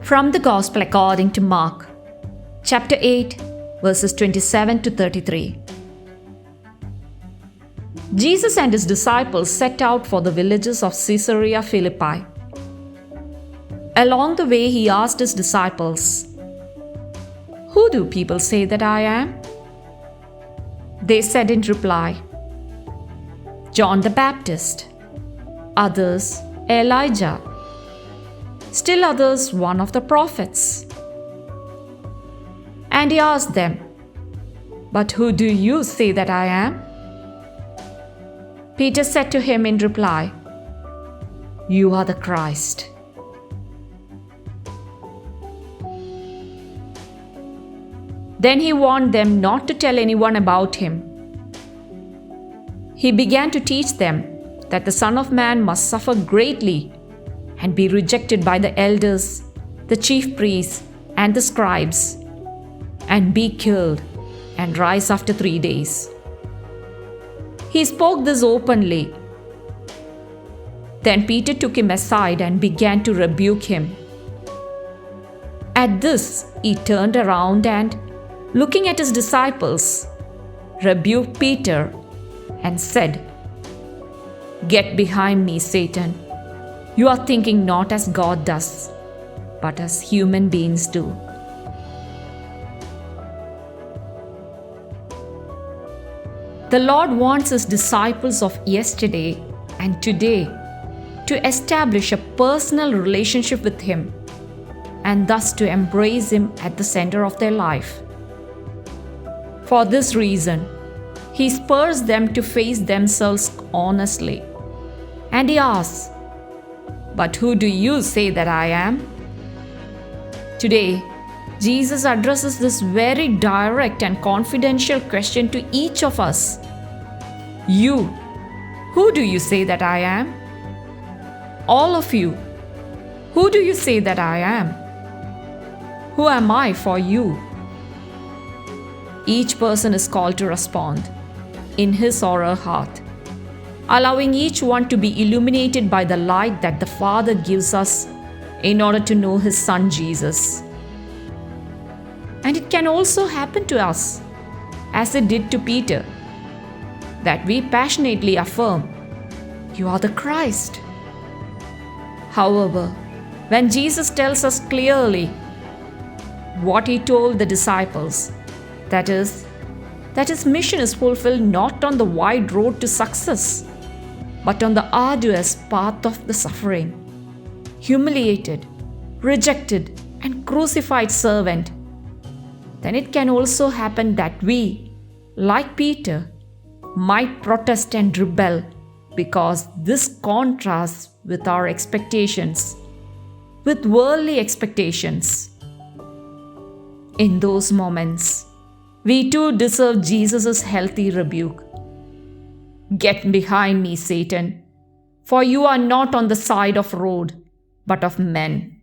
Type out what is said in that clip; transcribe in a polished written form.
From the Gospel according to Mark, chapter 8, verses 27 to 33. Jesus and his disciples set out for the villages of Caesarea Philippi. Along the way, he asked his disciples, "Who do people say that I am?" They said in reply, "John the Baptist, others Elijah, still others one of the prophets." And he asked them, "But who do you say that I am?" Peter said to him in reply, "You are the Christ." Then he warned them not to tell anyone about him. He began to teach them that the Son of Man must suffer greatly and be rejected by the elders, the chief priests, and the scribes, and be killed and rise after 3 days. He spoke this openly. Then Peter took him aside and began to rebuke him. At this, he turned around and, looking at his disciples, rebuked Peter and said, "Get behind me, Satan. You are thinking not as God does, but as human beings do." The Lord wants his disciples of yesterday and today to establish a personal relationship with him and thus to embrace him at the center of their life. For this reason, he spurs them to face themselves honestly. And he asks, "But who do you say that I am?" Today, Jesus addresses this very direct and confidential question to each of us. You, who do you say that I am? All of you, who do you say that I am? Who am I for you? Each person is called to respond in his or her heart, allowing each one to be illuminated by the light that the Father gives us in order to know his Son Jesus. And it can also happen to us, as it did to Peter, that we passionately affirm, "You are the Christ." However, when Jesus tells us clearly what he told the disciples, that is, that his mission is fulfilled not on the wide road to success, but on the arduous path of the suffering, humiliated, rejected, and crucified servant, then it can also happen that we, like Peter, might protest and rebel because this contrasts with our expectations, with worldly expectations. In those moments, we too deserve Jesus' healthy rebuke. "Get behind me, Satan, for you are not on the side of road, but of men."